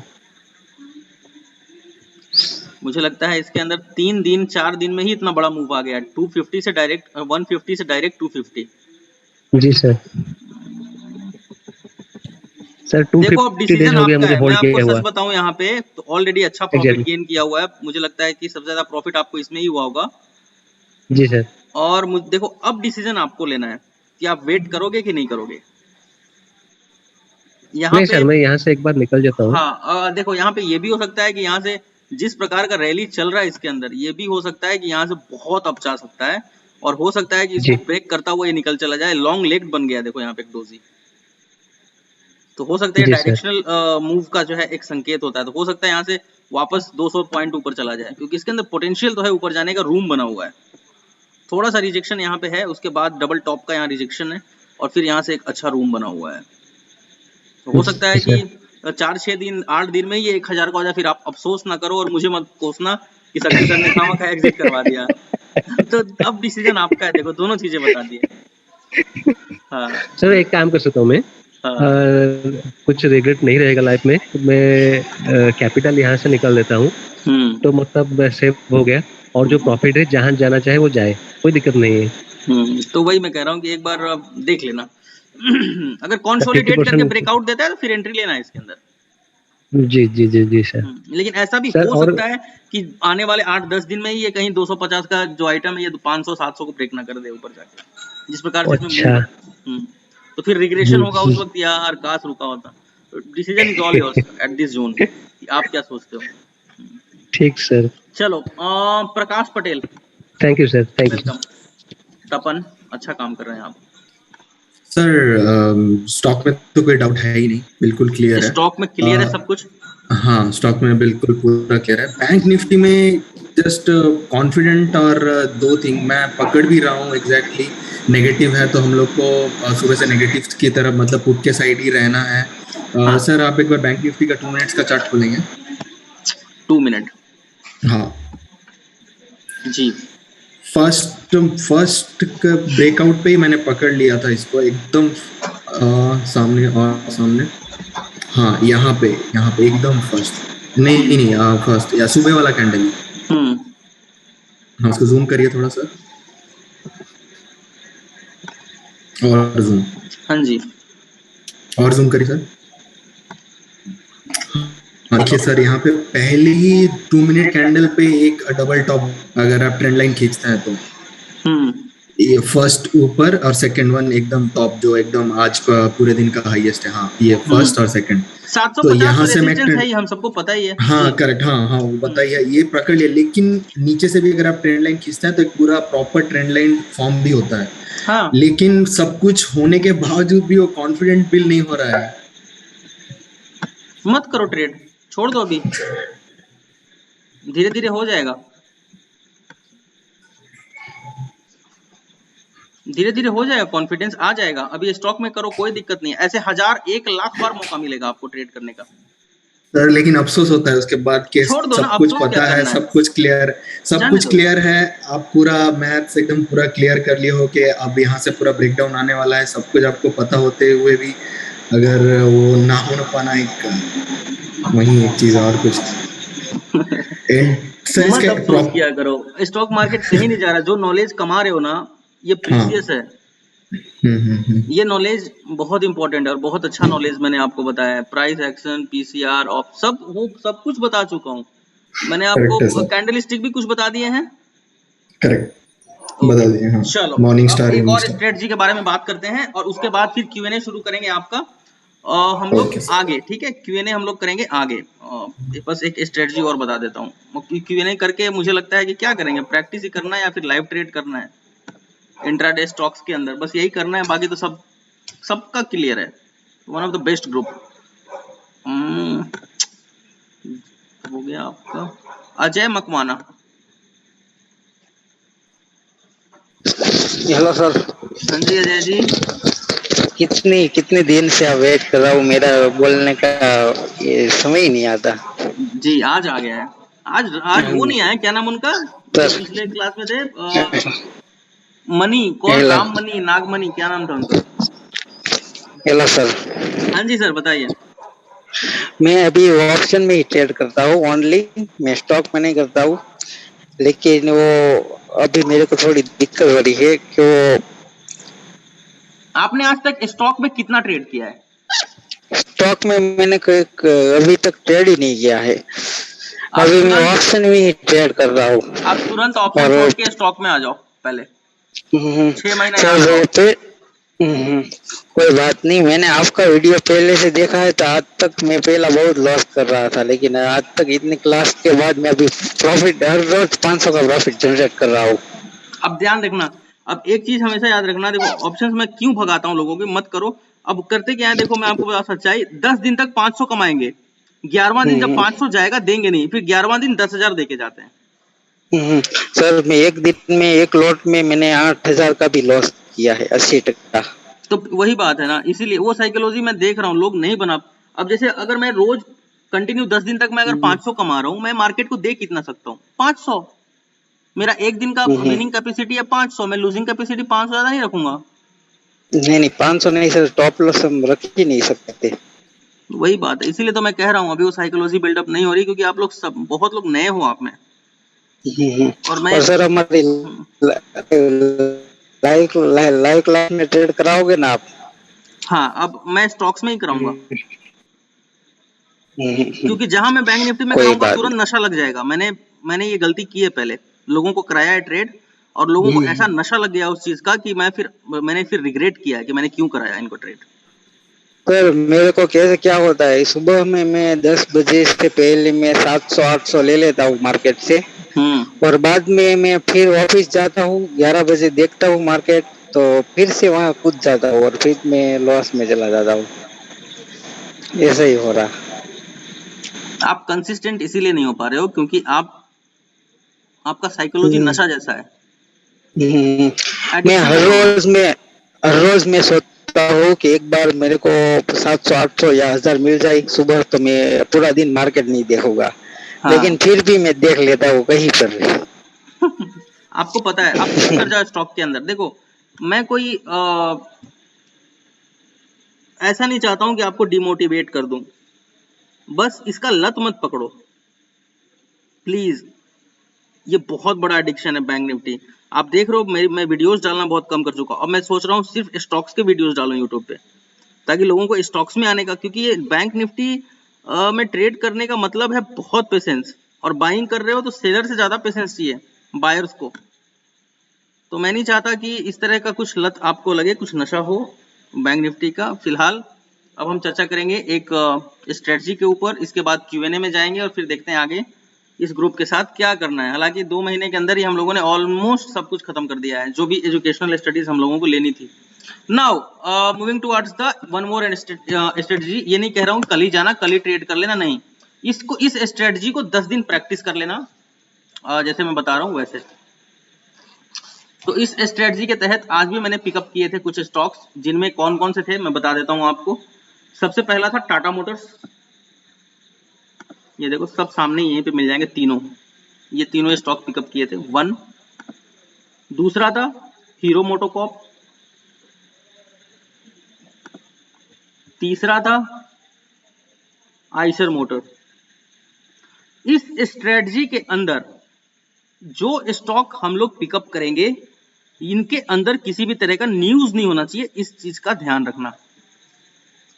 मुझे लगता है इसके अंदर 3 दिन 4 दिन में ही इतना बड़ा मूव आ गया, 250 से डायरेक्ट 150 से डायरेक्ट 250। जी सर। सर देखो अब 250 डेज डिसीजन हो गया आपका मुझे है, मैं होल्ड आपको किया सच हुआ। बताऊं यहाँ पे तो ऑलरेडी अच्छा प्रॉफिट एग्जैक्टली। गेन किया हुआ है। मुझे लगता है कि सबसे ज्यादा प्रॉफिट आपको इसमें ही हुआ होगा। जी सर। और देखो अब डिसीजन आपको लेना है कि आप वेट करोगे कि नहीं करोगे यहाँ नहीं पे। सर, मैं यहाँ से एक बार निकल जाता हूँ। हाँ, देखो यहाँ पे ये भी हो सकता है कि यहाँ से जिस प्रकार का रैली चल रहा है इसके अंदर, ये भी हो सकता है कि यहाँ से बहुत अप जा सकता है, और हो सकता है कि इसको जी ब्रेक करता हुआ ये निकल चला जाए। लॉन्ग लेग बन गया देखो यहाँ पे एक डोजी, तो हो सकता है जी सर। डायरेक्शनल मूव का जो है एक संकेत होता है, तो हो सकता है यहाँ से वापस 200 पॉइंट ऊपर चला जाए, क्योंकि इसके अंदर पोटेंशियल तो है, ऊपर जाने का रूम बना हुआ है। थोड़ा सा रिजेक्शन यहाँ पे है, उसके बाद डबल टॉप का यहाँ रिजेक्शन है, और फिर यहाँ से एक अच्छा रूम बना हुआ है। तो हो सकता है जी कि सर। 4-6 दिन 8 दिन में ये 1000 का हो जाए, फिर आप अफसोस ना करो और मुझे मत कोसना कि शक्ति सर ने खामखा एग्जिट करवा दिया। तो अब डिसीजन आपका है, देखो दोनों चीजें बता दी है। हाँ सर एक काम कर सकता हूँ मैं, हाँ कुछ रिग्रेट नहीं रहेगा लाइफ में, मैं कैपिटल यहाँ से निकाल देता हूँ, तो मतलब सेव हो गया, और जो प्रॉफिट है जहाँ जाना चाहे वो जाए, कोई दिक्कत नहीं है। तो वही मैं कह रहा हूँ कि एक बार अब देख लेना। अगर फिफ्टी कंसोलिडेट करके परसेंट ब्रेकआउट देता है तो फिर एंट्री लेना है इसके अंदर। जी जी जी जी सर। लेकिन ऐसा भी सर हो और सकता है कि आने वाले 8-10 दिन में ही ये कहीं 250 का जो आइटम है ये 500-700 को ब्रेक ना कर दे ऊपर जाके, जिस प्रकार से इसमें अच्छा। मूव है। तो फिर रिग्रेशन होगा उस वक्त, यार काश रुका होता। तो decision is all yours at this zone, कि आप क्या सोचते हो। ठीक सर। चलो Prakash Patel, thank you sir, thank you. Welcome. Tapan, अच्छा काम कर रहे हैं आप। सर स्टॉक में तो कोई डाउट है ही नहीं, बिल्कुल क्लियर है। स्टॉक में क्लियर है सब कुछ। हाँ, स्टॉक में बिल्कुल पूरा क्लियर है। बैंक निफ्टी में जस्ट कॉन्फिडेंट, और दो थिंग मैं पकड़ भी रहा हूँ एग्जैक्टली। नेगेटिव है तो हम लोग को सुबह से नेगेटिव की तरफ मतलब पुट के साइड ही रहना है। हाँ सर आप एक बार बैंक निफ्टी का 2 मिनट्स का चार्ट खोलेंगे? 2 मिनट हाँ, जी। फर्स्ट ब्रेकआउट पे ही मैंने पकड़ लिया था इसको एकदम सामने और सामने। हाँ, यहाँ पे एकदम फर्स्ट, नहीं नहीं फर्स्ट या सुबह वाला कैंडल। हाँ, उसको जूम करिए थोड़ा सा, और जूम, हाँ जी। और जूम करिए सर। हाँ, देखिए सर यहाँ पे पहले ही 2 मिनट कैंडल पे एक डबल टॉप, अगर आप ट्रेंड लाइन खींचते हैं तो ये फर्स्ट ऊपर और सेकंड वन एकदम टॉप, जो एकदम आज का पूरे दिन का हाईएस्ट है। हाँ, ये फर्स्ट और सेकंड। 750 तो यहाँ से मैं रेजिस्टेंस है ही, हम सबको पता ही है। हाँ करेक्ट, हाँ वो बताइए, ये पकड़ लिया। लेकिन नीचे से भी अगर आप ट्रेंड लाइन खींचते हैं तो एक पूरा प्रॉपर ट्रेंड लाइन फॉर्म भी होता है। हाँ। लेकिन सब कुछ होने के बावजूद भी वो कॉन्फिडेंट बिल्ड नहीं हो रहा है। मत करो ट्रेड, छोड़ दो, अभी धीरे धीरे हो जाएगा। धीरे धीरे हो जाएगा, कॉन्फिडेंस आ जाएगा। अभी स्टॉक में करो, कोई दिक्कत नहीं है। ऐसे 1000 1 लाख बार मौका मिलेगा आपको ट्रेड करने का। सर लेकिन अफसोस होता है उसके बाद कि छोड़ दो ना, सब अब कुछ तो क्या पता है, करना है, सब कुछ क्लियर, सब जाने कुछ दो। क्लियर है, आप पूरा मैथ्स एकदम पूरा क्लियर कर लिए हो कि अब यहाँ से पूरा ब्रेकडाउन आने वाला है, सब कुछ आपको पता होते हुए भी अगर वो ना हो पाना, एक वही एक चीज और कुछ एंड सर मत इसके अफसोस प्रॉप किया करो, स्टॉक मार्केट कहीं नहीं जा रहा। जो नॉलेज कमा रहे हो ना, ये प्रीसियस हाँ है। हम्म। ये नॉलेज बहुत इंपॉर्टेंट है और बहुत अच्छा नॉलेज मैंने आपको बताया है। प्राइस एक्शन, पीसीआर और सब कुछ बता चुका हूँ। मैंने आपको करेक्ट है सर, कैंडल स्टिक भी कुछ बता दिए हैं। करेक्ट ओके, बदल दिए हाँ। चलो मॉर्निंग अब स्टार, एक इवनिंग और स्टार। स्ट्रेटजी के बारे में बात करते हैं और उसके बाद फिर क्यूएनए शुरू करेंगे आपका। हम लोग ओके सर। आगे, ठीक है, क्यूएनए हम लोग करेंगे आगे। बस एक स्ट्रेटजी और बता देता हूँ। क्यूएनए करके मुझे लगता है कि क्या करेंगे, प्रैक्टिस ही करना है या फिर लाइव ट्रेड करना है इंट्राडे स्टॉक्स के अंदर, बस यही करना है। बाकी तो सबका क्लियर है। One of the best group हो गया आपका अजय मकवाना। Hello sir. हाँ जी अजय जी। कितनी कितने दिन से आप वेट कर रहा हूँ, मेरा बोलने का ये समय ही नहीं आता। जी आज आ गया है। आज वो नहीं आया, क्या नाम उनका जो सर पिछले क्लास में थे, मनी कौन, हेलो राम मनी, नागमनी, क्या नाम था उनका। Hello sir. हाँ जी सर बताइए। मैं अभी ऑप्शन में ही ट्रेड करता हूँ ओनली, मैं स्टॉक में नहीं करता हूँ। लेकिन वो अभी मेरे को थोड़ी दिक्कत हो रही है कि वो आपने आज तक स्टॉक में कितना ट्रेड किया है? स्टॉक में मैंने अभी तक ट्रेड ही नहीं किया है। आप अभी मैं तुरंत ऑप्शन में ही ट्रेड कर रहा हूँ। आप तुरंत ऑप्शन और छोड़ के स्टॉक में आ जाओ पहले। 6 महीना यहाँ सर लगाओ। वो फिर कोई बात नहीं, मैंने आपका वीडियो पहले से देखा है, तो आज तक मैं पहला बहुत लॉस कर रहा था, लेकिन आज तक इतने क्लास के बाद मैं अभी प्रॉफिट हर रोज 500 का प्रॉफिट जनरेट कर रहा हूँ। अब ध्यान रखना, अब एक चीज हमेशा याद रखना, देखो ऑप्शंस में क्यों भगाता हूँ लोगों की, मत करो। अब करते क्या है, देखो मैं आपको बता सच्चाई, 10 दिन तक 500 कमाएंगे, 11वां दिन जब 500 जाएगा देंगे नहीं, फिर 11वां दिन 10,000 देके जाते हैं। सर मैं एक दिन में एक लॉट में मैंने 8,000 का भी लॉस किया है, 80%। तो वही बात है ना, इसीलिए वो साइकोलॉजी मैं देख रहा हूँ लोग नहीं बना। अब जैसे अगर मैं रोज कंटिन्यू 10 दिन तक मैं अगर 500 कमा रहा हूँ, मैं मार्केट को दे कितना सकता हूँ, 500। मेरा एक दिन का विनिंग कैपेसिटी है 500, मैं लूजिंग कैपेसिटी 500 ज्यादा नहीं रखूंगा। नहीं 500 नहीं सर, टॉप लॉस हम रख ही नहीं सकते। वही बात है, इसीलिए तो मैं कह रहा हूँ अभी वो साइकोलॉजी बिल्डअप नहीं हो रही, क्योंकि आप लोग सब बहुत लोग नए हो आप में। और मैं और सर हमारी लाइव लाइव क्लास में ट्रेड कराओगे ना आप? हाँ अब मैं स्टॉक्स में ही कराऊंगा, क्योंकि जहां मैं बैंक निफ्टी में कोई कराऊंगा बात तुरंत नशा लग जाएगा। मैंने ये गलती की है पहले, लोगों को कराया है ट्रेड और लोगों को ऐसा नशा लग गया उस चीज का कि मैंने फिर रिग्रेट किया कि मैंने क्यों कराया इनको ट्रेड। सर मेरे को कैसे क्या होता है, सुबह में मैं 10 बजे से पहले मैं 700-800 ले लेता हूँ मार्केट से, और बाद में मैं फिर ऑफिस जाता हूँ, 11 बजे देखता हूँ मार्केट, तो फिर से वहां कूद जाता हूँ और फिर मैं लॉस में चला जाता हूँ। ऐसा ही हो रहा। आप कंसिस्टेंट इसीलिए नहीं हो पा रहे हो क्योंकि आपका साइकोलॉजी नशा जैसा है, मैं एडिक्शन लगा हुआ है। हर रोज मैं सोचता हूँ कि एक बार मेरे को 700-800 या 1000 मिल जाए सुबह, तो मैं पूरा दिन मार्केट नहीं देखूंगा। लेकिन हाँ फिर भी मैं देख लेता हूँ कहीं पर। आपको पता है, आप खुद कर जाओ स्टॉक के अंदर। देखो मैं कोई ऐसा नहीं चाहता हूं कि आपको डिमोटिवेट कर दूं, बस इसका लत मत पकड़ो प्लीज। ये बहुत बड़ा एडिक्शन है बैंक निफ्टी। आप देख रहे हो मैं वीडियोस डालना बहुत कम कर चुका हूं। अब मैं सोच रहा हूँ सिर्फ स्टॉक्स के वीडियोस डालूं यूट्यूब पे, ताकि लोगों को स्टॉक्स में आने का, क्योंकि ये बैंक निफ्टी में ट्रेड करने का मतलब है बहुत पेशेंस, और बाइंग कर रहे हो तो सेलर से ज्यादा पेशेंस चाहिए बायर्स को। तो मैं नहीं चाहता कि इस तरह का कुछ लत आपको लगे, कुछ नशा हो बैंक निफ्टी का। फिलहाल अब हम चर्चा करेंगे एक स्ट्रेटजी के ऊपर, इसके बाद क्यूएनए में जाएंगे और फिर देखते हैं आगे इस ग्रुप के साथ क्या करना है। हालांकि 2 महीने के अंदर ही हम लोगों ने ऑलमोस्ट सब कुछ खत्म कर दिया है जो भी एजुकेशनल स्टडीज हम लोगों को लेनी थी। Now moving towards the one more strategy. ये नहीं कह रहा हूँ कल ही जाना, कल ही ट्रेड कर लेना, नहीं, इस स्ट्रेटजी को 10 दिन प्रैक्टिस कर लेना, जैसे मैं बता रहा हूँ वैसे। तो इस स्ट्रेटजी के तहत आज भी मैंने पिकअप किए थे कुछ स्टॉक्स, जिनमें कौन कौन से थे मैं बता देता हूं आपको। सबसे पहला था टाटा मोटर्स, ये देखो सब सामने यहीं पे मिल जाएंगे तीनों, ये तीनों स्टॉक पिकअप किए थे 1। दूसरा था हीरो मोटोकॉर्प, तीसरा था आइशर मोटर। इस स्ट्रेटजी के अंदर जो स्टॉक हम लोग पिकअप करेंगे, इनके अंदर किसी भी तरह का न्यूज नहीं होना चाहिए, इस चीज का ध्यान रखना।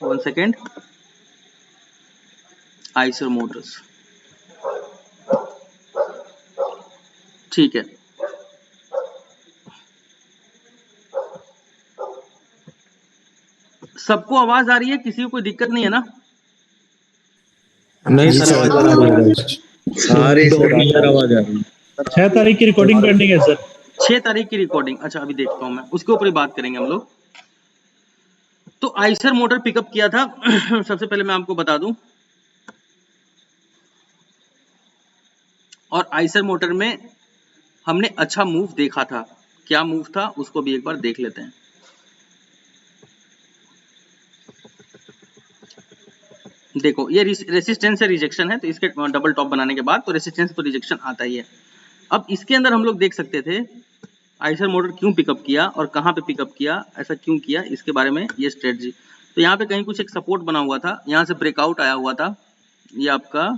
1 सेकेंड, आइशर मोटर्स, ठीक है। सबको आवाज आ रही है? किसी को कोई दिक्कत नहीं है ना? नहीं सर, आवाज आ रही है। 6 तारीख की रिकॉर्डिंग पेंडिंग है सर। 6 तारीख की रिकॉर्डिंग, अच्छा अभी देखता हूं मैं, उसके ऊपर ही बात करेंगे हम लोग। तो आइशर मोटर पिकअप किया था सबसे पहले मैं आपको बता दूं, और आइशर मोटर में हमने अच्छा मूव देखा था। क्या मूव था उसको भी एक बार देख लेते हैं। देखो ये रेसिस्टेंस से रिजेक्शन है, तो इसके डबल टॉप बनाने के बाद तो रेसिस्टेंस तो रिजेक्शन आता ही है। अब इसके अंदर हम लोग देख सकते थे आइशर मोटर क्यों पिकअप किया और कहां पे पिकअप किया, ऐसा क्यों किया, इसके बारे में ये स्ट्रेटजी। तो यहाँ पे कहीं कुछ एक सपोर्ट बना हुआ था, यहाँ से ब्रेकआउट आया हुआ था, ये आपका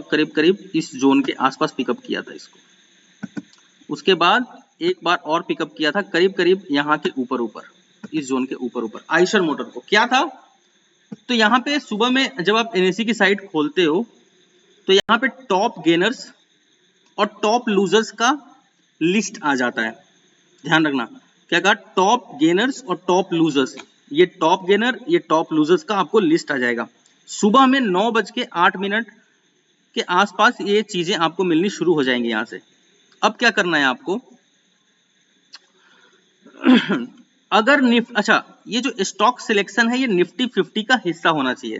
करीब करीब इस जोन के आसपास पिकअप किया था इसको। उसके बाद एक बार और पिकअप किया था करीब करीब यहाँ के ऊपर ऊपर, इस जोन के ऊपर ऊपर आइशर मोटर को। क्या था, तो यहाँ पे सुबह में जब आप एनएससी की साइट खोलते हो तो यहाँ पे टॉप गेनर्स और टॉप लूजर्स का लिस्ट आ जाता है। ध्यान रखना, क्या कहा, टॉप गेनर्स और टॉप लूजर्स। ये टॉप गेनर, ये टॉप लूजर्स का आपको लिस्ट आ जाएगा। सुबह में 9:08 के आसपास ये चीजें आपको मिलनी शुरू हो जाएंगी यहां से। अब क्या करना है आपको अगर अच्छा, ये जो स्टॉक सिलेक्शन है ये निफ्टी 50 का हिस्सा होना चाहिए,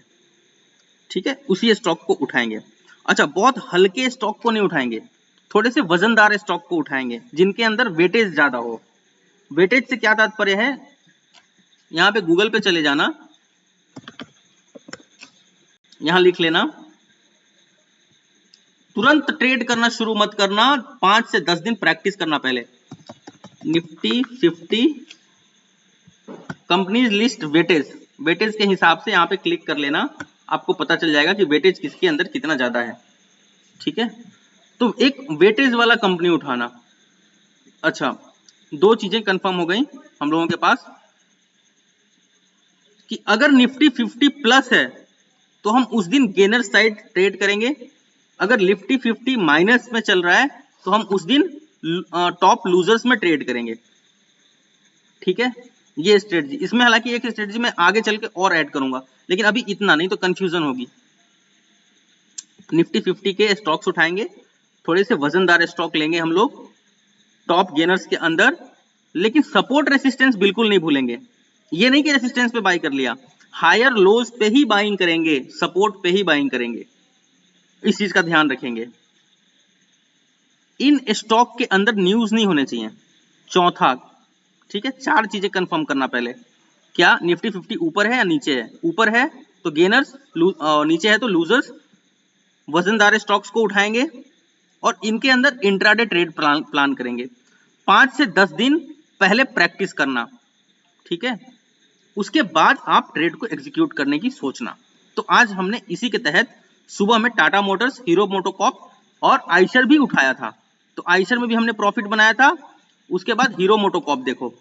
ठीक है, उसी स्टॉक को उठाएंगे। अच्छा, बहुत हल्के स्टॉक को नहीं उठाएंगे, थोड़े से वजनदार स्टॉक को उठाएंगे जिनके अंदर वेटेज ज्यादा हो। वेटेज से क्या तात्पर्य है, यहां पे गूगल पे चले जाना, यहां लिख लेना, तुरंत ट्रेड करना शुरू मत करना, 5 से 10 दिन प्रैक्टिस करना पहले। Nifty 50 companies list weightage, weightage के हिसाब से यहाँ पे क्लिक कर लेना, आपको पता चल जाएगा कि वेटेज किसके अंदर कितना ज्यादा है, ठीक है। तो एक वेटेज वाला कंपनी उठाना। अच्छा, 2 चीजें कंफर्म हो गई हम लोगों के पास कि अगर निफ्टी 50 प्लस है तो हम उस दिन गेनर साइड ट्रेड करेंगे, अगर निफ्टी 50 माइनस में चल रहा है तो हम उस दिन टॉप लूजर्स में ट्रेड करेंगे, ठीक है। ये स्ट्रेटजी, इसमें हालांकि एक स्ट्रेटजी मैं आगे चल के और ऐड करूंगा, लेकिन अभी इतना नहीं तो कंफ्यूजन होगी। निफ्टी 50 के स्टॉक्स उठाएंगे, थोड़े से वजनदार स्टॉक लेंगे हम लोग टॉप गेनर्स के अंदर, लेकिन सपोर्ट रेसिस्टेंस बिल्कुल नहीं भूलेंगे। ये नहीं कि रेसिस्टेंस पे बाई कर लिया, हायर लोज पे ही बाइंग करेंगे, सपोर्ट पे ही बाइंग करेंगे, इस चीज का ध्यान रखेंगे। इन स्टॉक के अंदर न्यूज नहीं होने चाहिए। चौथा, ठीक है, 4 चीजें कंफर्म करना पहले, क्या निफ्टी 50 ऊपर है या नीचे है, ऊपर है तो गेनर्स, नीचे है तो लूजर्स, वजनदार स्टॉक्स को उठाएंगे और इनके अंदर इंट्राडे ट्रेड प्लान करेंगे। 5 से 10 दिन पहले प्रैक्टिस करना, ठीक है, उसके बाद आप ट्रेड को एग्जीक्यूट करने की सोचना। तो आज हमने इसी के तहत सुबह में टाटा मोटर्स, हीरो मोटोकॉर्प और आइशर भी उठाया था। तो आइशर में भी हमने प्रॉफिट बनाया था, उसके बाद हीरो मोटोकॉर्प देखो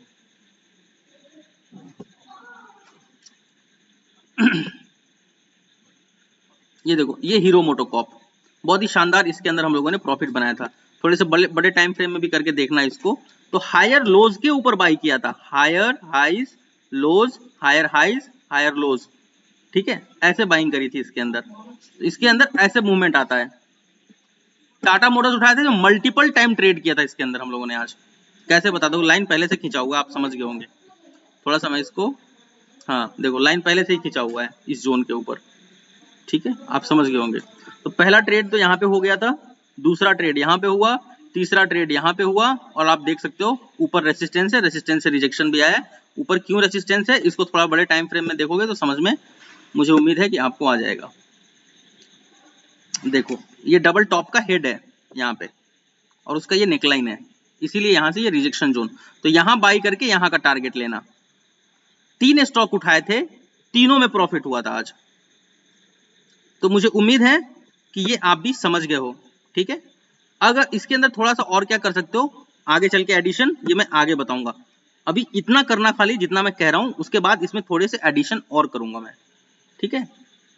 ये देखो, ये हीरो मोटोकॉर्प बहुत ही शानदार, इसके अंदर हम लोगों ने प्रॉफिट बनाया था। थोड़े से बड़े टाइम फ्रेम में भी करके देखना इसको। तो हायर लोज के ऊपर बाई किया था, हायर हाइज लोज, हायर हाइज हायर लोज, ठीक है, ऐसे बाइंग करी थी इसके अंदर। इसके अंदर ऐसे मूवमेंट आता है। टाटा मोटर्स उठाए थे, जो मल्टीपल टाइम ट्रेड किया था इसके अंदर हम लोगों ने। आज कैसे बता दो, लाइन पहले से खींचा हुआ है, आप समझ गए होंगे। थोड़ा सा मैं इसको, हाँ देखो, लाइन पहले से ही खींचा हुआ है इस जोन के ऊपर, ठीक है, आप समझ गए होंगे। तो पहला ट्रेड तो यहाँ पे हो गया था, दूसरा ट्रेड यहाँ पे हुआ, तीसरा ट्रेड यहाँ पे हुआ और आप देख सकते हो ऊपर रेसिस्टेंस है, रेसिस्टेंस से रिजेक्शन भी आया है। ऊपर क्यों रेसिस्टेंस है इसको थोड़ा बड़े टाइम फ्रेम में देखोगे तो समझ में मुझे उम्मीद है कि आपको आ जाएगा। देखो ये डबल टॉप का हेड है यहाँ पे और उसका ये नेकलाइन है, इसीलिए यहाँ से ये रिजेक्शन जोन। तो यहाँ बाई करके यहाँ का टारगेट लेना। 3 स्टॉक उठाए थे, तीनों में प्रॉफिट हुआ था आज। तो मुझे उम्मीद है कि ये आप भी समझ गए हो, ठीक है। अगर इसके अंदर थोड़ा सा और क्या कर सकते हो आगे चल के एडिशन, ये मैं आगे बताऊंगा। अभी इतना करना खाली जितना मैं कह रहा हूं, उसके बाद इसमें थोड़े से एडिशन और करूंगा मैं, ठीक है।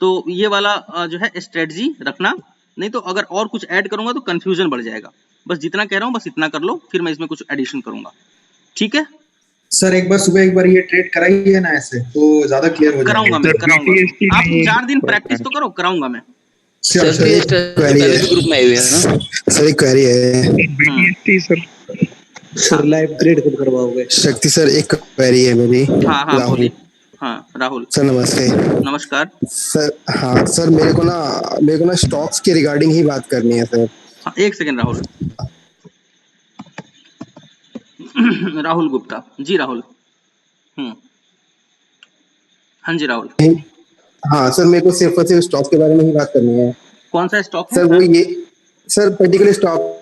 तो ये वाला जो है स्ट्रेटजी रखना, नहीं तो अगर और कुछ ऐड करूंगा तो कंफ्यूजन बढ़ जाएगा। बस जितना कह रहा हूं बस इतना कर लो, फिर मैं इसमें कुछ एडिशन करूंगा, ठीक है। सर एक बार सुबह एक बार ये ट्रेड कराइए ना, ऐसे तो ज्यादा क्लियर हो जाएगा। कराऊंगा मैं, कराऊंगा। आप 4 दिन प्रैक्टिस तो करो, कराऊंगा मैं। सर ग्रुप में आए हुए हैं ना सर, एक क्वेरी है सर, लाइव ट्रेड कब करवाओगे? शक्ति सर, एक क्वेरी है मेरी। हाँ बोलिए। हाँ राहुल सर, नमस्ते। नमस्कार सर। हाँ सर, मेरे को ना स्टॉक्स के रिगार्डिंग ही बात करनी है सर। हाँ, एक सेकंड राहुल। राहुल गुप्ता जी, राहुल। हाँ जी राहुल। हाँ सर, मेरे को सिर्फ और सिर्फ स्टॉक के बारे में ही बात करनी है। कौन सा स्टॉक है सर? वो ये सर पर्टिकुलर स्टॉक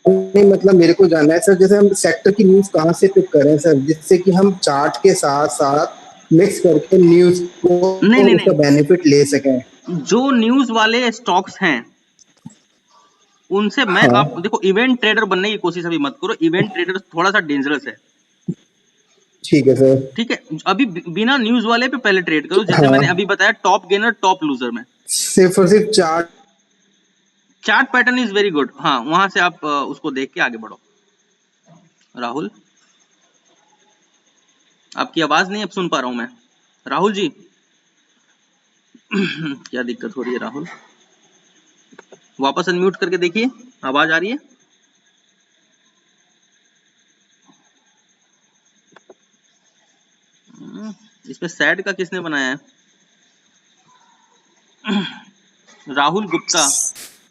नहीं, मतलब मेरे को जानना है सर, जैसे हम सेक्टर की न्यूज कहाँ से पिक करें सर, जिससे कि हम चार्ट के साथ साथ मिक्स करके न्यूज को उसका बेनिफिट ले सकें। जो न्यूज वाले स्टॉक्स हैं उनसे मैं आप देखो, इवेंट ट्रेडर बनने की कोशिश अभी मत करो। इवेंट ट्रेडर थोड़ा सा डेंजरस है, ठीक है सर। ठीक है। अभी बिना न्यूज वाले पे पहले ट्रेड करो, जैसे मैंने अभी बताया टॉप गेनर टॉप लूजर में। सिर्फ और सिर्फ chart pattern is very good. हाँ, वहां से आप उसको देख के आगे बढ़ो। राहुल, आपकी आवाज नहीं अब सुन पा रहा हूं मैं। राहुल जी क्या दिक्कत हो रही है राहुल? वापस अनम्यूट करके देखिए, आवाज आ रही है? इसमें सैड का किसने बनाया है? राहुल गुप्ता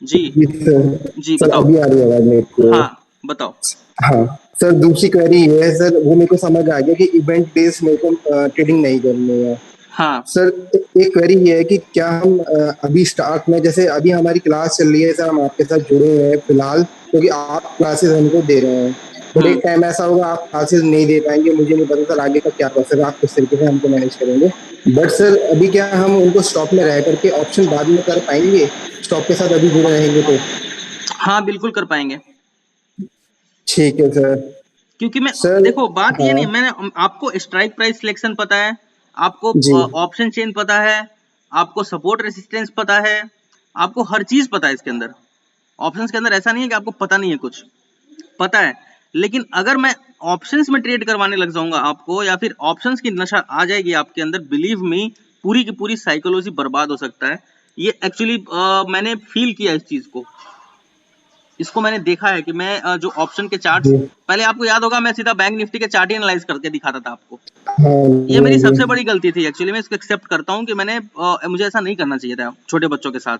जी। जी सर, बताओ। अभी आ रही है आवाज मेरे को? हाँ बताओ। हाँ सर, दूसरी क्वेरी ये है सर, वो मेरे को समझ आ गया कि इवेंट बेस्ड मेरे को ट्रेडिंग नहीं करनी है। हाँ सर, एक क्वेरी ये है कि क्या हम अभी स्टार्ट में, जैसे अभी हमारी क्लास चल रही है सर, हम आपके साथ जुड़े हुए हैं फिलहाल, क्योंकि आप क्लासेस हमको दे रहे हैं। बट एक टाइम ऐसा होगा आप क्लासेस नहीं दे पाएंगे, मुझे नहीं पता सर आगे का क्या प्रोसेस है, आप किस तरीके से हमको मैनेज करेंगे। बट सर अभी क्या हम उनको स्टॉक में रह करके ऑप्शन बाद में कर पाएंगे? स्टॉक के साथ अभी जुड़े रहेंगे तो? हाँ बिल्कुल कर पाएंगे। ठीक है सर। क्योंकि मैं सर, देखो बात ये नहीं, मैंने आपको स्ट्राइक प्राइस सिलेक्शन पता है, आपको ऑप्शन चेन पता है, आपको सपोर्ट रेसिस्टेंस पता है, आपको हर चीज पता है इसके अंदर। ऑप्शंस के अंदर ऐसा नहीं है कि आपको पता नहीं है, कुछ पता है। लेकिन अगर मैं ऑप्शंस में ट्रेड करवाने लग जाऊंगा आपको, या फिर ऑप्शंस की नशा आ जाएगी आपके अंदर, बिलीव मी पूरी की पूरी साइकोलॉजी बर्बाद हो सकता है। ये एक्चुअली मैंने फील किया इस चीज को, इसको मैंने देखा है कि मैं जो ऑप्शन के चार्ट, पहले आपको याद होगा मैं सीधा बैंक निफ्टी के चार्ट ही एनालाइज करके दिखाता था आपको। ये मेरी सबसे बड़ी गलती थी एक्चुअली। मैं इसको एक्सेप्ट करता हूँ कि मुझे ऐसा नहीं करना चाहिए था छोटे बच्चों के साथ,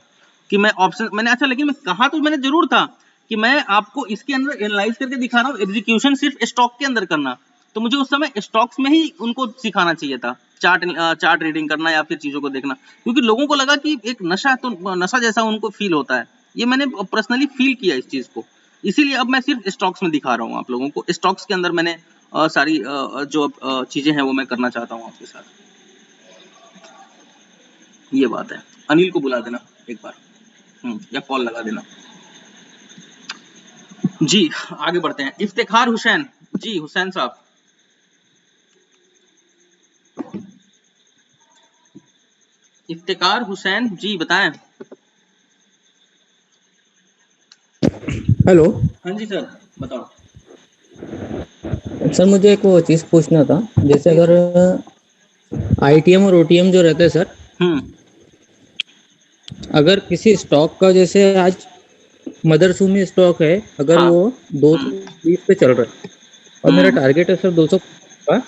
कि मैं ऑप्शन मैंने अच्छा, लेकिन मैं कहा तो मैंने जरूर था कि मैं आपको इसके अंदर एनालाइज करके दिखा रहा हूँ, एग्जीक्यूशन सिर्फ स्टॉक के अंदर करना। तो मुझे उस समय स्टॉक्स में ही उनको सिखाना चाहिए था, चार्ट रीडिंग करना या फिर चीजों को देखना, क्योंकि लोगों को लगा कि एक नशा, तो नशा जैसा उनको फील होता है। ये मैंने पर्सनली फील किया इस चीज को, इसीलिए अब मैं सिर्फ स्टॉक्स में दिखा रहा हूँ आप लोगों को। स्टॉक्स के अंदर मैंने सारी जो चीजें हैं वो मैं करना चाहता हूँ आपके साथ। ये बात है। अनिल को बुला देना एक बार, या कॉल लगा देना जी। आगे बढ़ते हैं। इफ्तिखार हुसैन जी, हुसैन साहब। इफ्तिखार हुसैन जी बताएं। हेलो। हाँ जी सर बताओ। सर मुझे एक वो चीज़ पूछना था, जैसे अगर आईटीएम और ओटीएम जो रहते हैं सर, अगर किसी स्टॉक का, जैसे आज मदरसूमी स्टॉक है, अगर वो 220 पे चल रहा है और मेरा टारगेट है सर 200 का,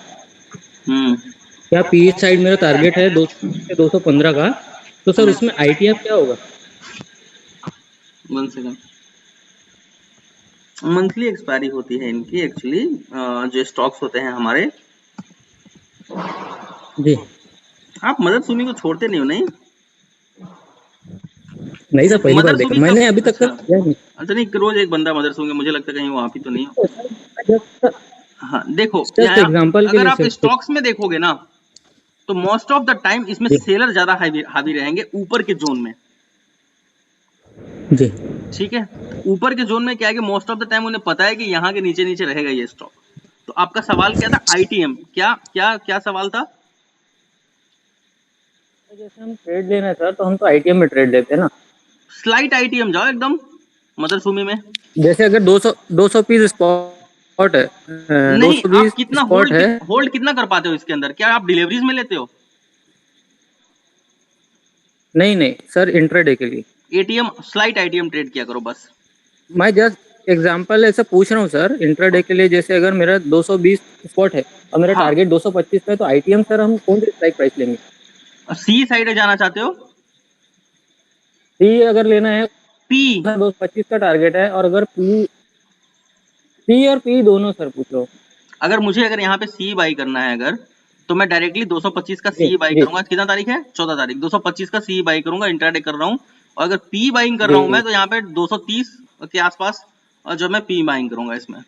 क्या पी साइड मेरा टारगेट है 215 का, तो सर उसमें आईटीएम क्या होगा? 1 सेकंड। मंथली एक्सपायरी होती है इनकी एक्चुअली, जो स्टॉक्स होते हैं हमारे। जी आप मदर सुमी को छोड़ते नहीं हो नहीं? नहीं सर, पहली बार मदर देखा सुमी मैंने, कब? अभी तक अच्छा किया नहीं। अच्छा, नहीं रोज एक बंदा मदर सुमी, मुझे लगता है कहीं वो आप ही तो नहीं हो। हाँ देखो, जस्ट यहाँ एग्जांपल के अगर लिए आप सर। स्टॉक्स में देखोगे ना, तो मोस्ट ऑफ द टाइम इसमें जी सेलर ज्यादा हावी रहेंगे ऊपर के जोन में। जी ठीक है, ऊपर के जोन में क्या है कि मोस्ट ऑफ द टाइम उन्हें पता है कि यहाँ के नीचे नीचे रहेगा ये स्टॉक। तो आपका सवाल क्या था? आईटीएम, क्या क्या क्या सवाल था? जैसे हम ट्रेड लेना है सर, तो हम तो आईटीएम में ट्रेड लेते हैं ना। स्लाइट आईटीएम जाओ एकदम मदर सुमी में। जैसे अगर 200 पीस स्पॉट है, नहीं, 220 आप कितना स्पॉट है। होल्ड कितना कर पाते हो इसके अंदर? क्या आप डिलीवरीज में लेते हो? नहीं नहीं सर, इंट्राडे के लिए। एटीएम स्लाइट आईटीएम ट्रेड किया करो बस। मैं जस्ट एग्जांपल ऐसा पूछ रहा हूँ सर, इंट्राडे के लिए। जैसे अगर मेरा 220 स्पॉट है और मेरा हाँ, टारगेट 225 है, तो आईटीएम सर हम कौन सी स्ट्राइक प्राइस लेंगे? सी साइड में जाना चाहते हो? सी अगर लेना है, पी 225 का टारगेट है, और अगर सी और पी दोनों सर पूछ लो। अगर यहाँ पे सी बाई करना है अगर, तो मैं डायरेक्टली 225 का जी सी बाई जी करूंगा। कितना तारीख है? 14 तारीख। 225 का सी बाई करूंगा, इंट्राडे कर रहा हूँ। और अगर पी बाइंग कर रहा हूँ जी मैं, तो यहाँ पे 230 के आसपास और जो मैं पी बाइंग करूंगा इसमें।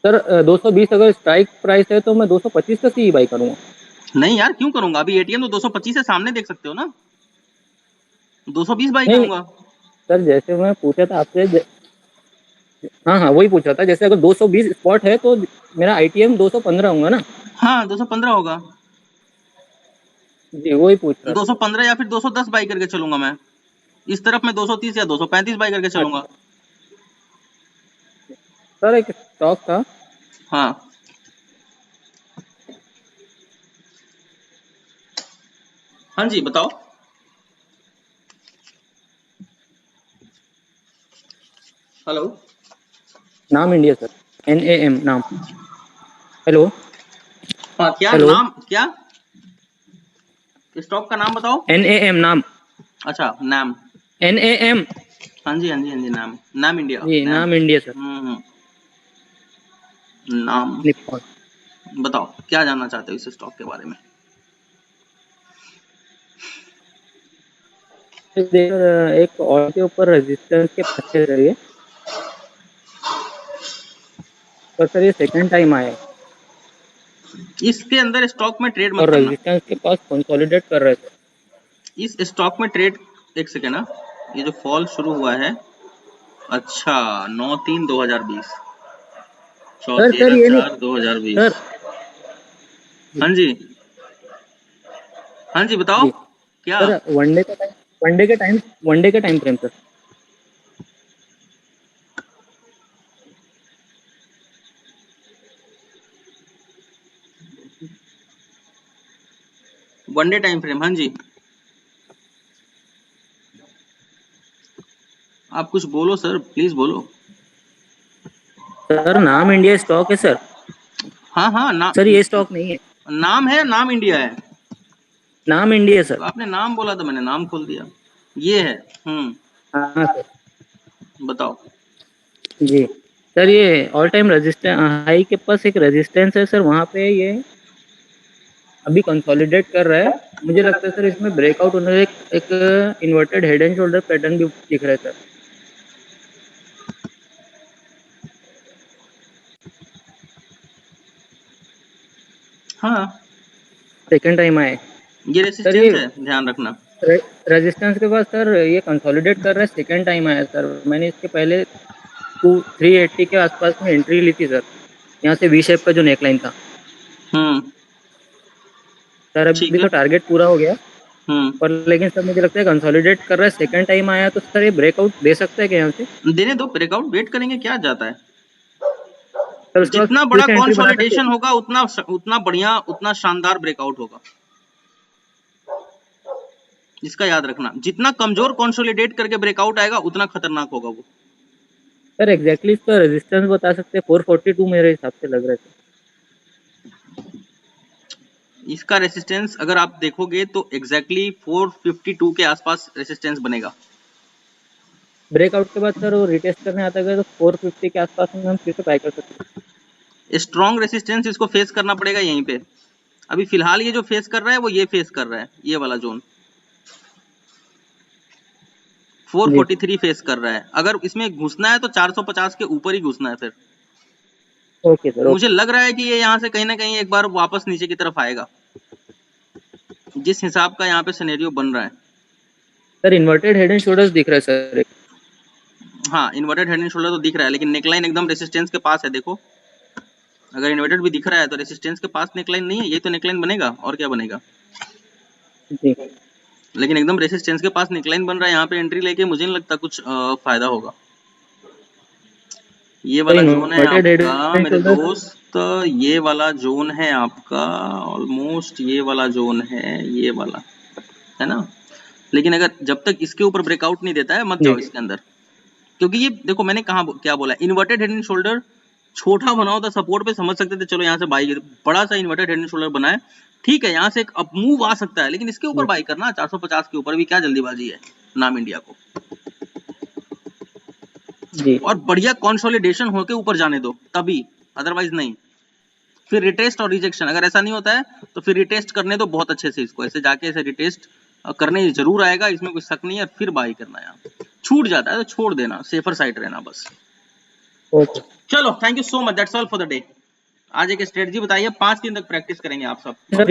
सर, 220 अगर स्ट्राइक प्राइस है, तो मैं 225 का सी बाई करूंगा। नहीं यार, क्यों करूंगा? अभी एटीएम तो 225 से सामने देख सकते हो ना। 220 बाई नहीं नहीं करूंगा। सर, जैसे मैं पूछा था आपसे, हाँ हाँ वही पूछा था। जैसे अगर 220 स्पॉट है, तो मेरा आईटीएम 215 होगा ना। हाँ, 215 होगा। जी वही पूछ रहा था। 215 या फिर 210 बाई करके चलूंगा मैं। इस तरफ मैं 230 या 235 बाई करके चलूंगा। अच्छा सर, एक स्टॉक था। हाँ हाँ जी, बताओ। हेलो। नाम इंडिया सर, NAM नाम। हेलो हाँ, क्या हेलो। नाम? क्या स्टॉक का नाम बताओ? NAM नाम। अच्छा, नाम। NAM। हाँ जी हाँ जी हाँ जी, नाम नाम इंडिया, जी नाम। नाम इंडिया सर। नाम। निप्पॉन। बताओ क्या जानना चाहते हो इस स्टॉक के बारे में? एक और के ऊपर रेजिस्टेंस के पास से रहिए, तो सर ये सेकंड टाइम आया है, इसके अंदर स्टॉक में ट्रेड मत और करना। रेजिस्टेंस के पास कंसोलिडेट कर रहे थे। इस स्टॉक में ट्रेड, एक सेकेंड ना, ये जो फॉल शुरू हुआ है, अच्छा 9/3/2020, सर ये नहीं 4/13/2020। सर। हाँ जी हाँ जी, बताओ जी क्या? सर, वनडे के time frame sir. One day time frame, हाँ जी। आप कुछ बोलो सर, प्लीज बोलो। सर नाम इंडिया स्टॉक है सर। हाँ हाँ, सर ये स्टॉक नहीं है, नाम है, नाम इंडिया है। नाम इंडिया सर। तो आपने नाम बोला तो मैंने नाम खोल दिया। ये है। हाँ सर। बताओ। जी सर, ये ऑल टाइम रेजिस्टेंस हाई के पास एक रेजिस्टेंस है सर, वहाँ पे ये अभी कंसोलिडेट कर रहा है। मुझे लगता है सर इसमें ब्रेकआउट होने एक inverted head and shoulder pattern भी दिख रहा है सर। हाँ, सेकंड टाइम आए ये सर। ये रेसिस्टेंस है, ध्यान रखना। रेजिस्टेंस के बाद सर ये कंसोलिडेट कर रहा है, सेकंड टाइम आया सर। मैंने इसके पहले 380 के आसपास में एंट्री ली थी सर, यहाँ से वी शेप का जो नेकलाइन था सर। ठीक अभी है। तो टारगेट पूरा हो गया, पर लेकिन सर मुझे लगता है कंसोलिडेट कर रहा है, सेकंड टाइम आया, तो सर ये ब्रेकआउट दे सकता है क्या यहाँ से? देने दो, ब्रेकआउट वेट करेंगे, क्या जाता है। सर उसके बाद जितना फिर बड़ा से एंट्री बना सकते कंसोलिडेशन होगा, उतना बढ़िया, उतना शानदार ब्रेकआउट होगा। इसका याद रखना, जितना कमजोर कंसोलिडेट करके ब्रेकआउट आएगा, उतना खतरनाक होगा वो। सर एग्जैक्टली इसका रेजिस्टेंस बता सकते हैं? 442 मेरे हिसाब से लग रहा है। इसका रेसिस्टेंस अगर आप देखोगे तो एग्जैक्टली 452 के आसपास रेसिस्टेंस बनेगा। ब्रेकआउट के बाद सर वो रिटेस्ट करने आता है तो 450 के आसपास में हम फिर से बाय कर सकते हैं। स्ट्रॉन्ग रेसिस्टेंस इसको फेस करना पड़ेगा यहीं पे। अभी फिलहाल ये जो फेस कर रहा है वो ये फेस कर रहा है, ये वाला जोन 443 फेस कर रहा है। अगर इसमें घुसना है तो 450 के ऊपर ही घुसना है फिर। Okay sir. मुझे लग रहा है कि ये यहाँ से कहीं ना कहीं एक बार वापस नीचे की तरफ आएगा, जिस हिसाब का यहाँ पे सिनेरियो बन रहा है। Sir inverted head and shoulders दिख रहा है सर एक। हाँ इन्वर्टेड हेड एंड शोल्डर तो दिख रहा है, लेकिन नेकलाइन एकदम रेसिस्टेंस के पास है। देखो अगर इन्वर्टेड भी दिख रहा है तो रेसिस्टेंस के पास नेकलाइन नहीं है, ये तो नेकलाइन बनेगा और क्या बनेगा जी। लेकिन एकदम रेसिस्टेंस के पास नेकलाइन बन रहा है। यहाँ पे एंट्री लेके मुझे नहीं लगता कुछ फायदा होगा। ये वाला जोन है आपका मेरे दोस्त, ये वाला जोन है आपका ऑलमोस्ट, ये वाला जोन है, ये वाला है ना। लेकिन अगर जब तक इसके ऊपर ब्रेकआउट नहीं देता है मत जाओ इसके अंदर, क्योंकि ये देखो मैंने कहा क्या बोला, इन्वर्टेड हेड एंड शोल्डर छोटा बनाओ था सपोर्ट पे, समझ सकते थे चलो यहाँ से बाई, बड़ा सा इन्वर्टेड हेड एंड शोल्डर बनाए ठीक है, यहाँ से एक अप मूव आ सकता है, लेकिन इसके ऊपर बाई करना 450 के ऊपर भी क्या जल्दीबाजी है नाम इंडिया को जी। और बढ़िया कंसोलिडेशन होके ऊपर जाने दो तभी, अदरवाइज नहीं। फिर रिटेस्ट और रिजेक्शन, अगर ऐसा नहीं होता है तो फिर रिटेस्ट करने दो बहुत अच्छे से इसको, ऐसे जाके ऐसे रिटेस्ट करने जरूर आएगा, इसमें कोई शक नहीं है। फिर बाई करना है, यहाँ छूट जाता है तो छोड़ देना, सेफर साइड रहना बस। ओके चलो thank you so much, that's all for the day. आज एक स्ट्रेटजी बताइए, 5 दिन तक प्रैक्टिस करेंगे आप सब। सर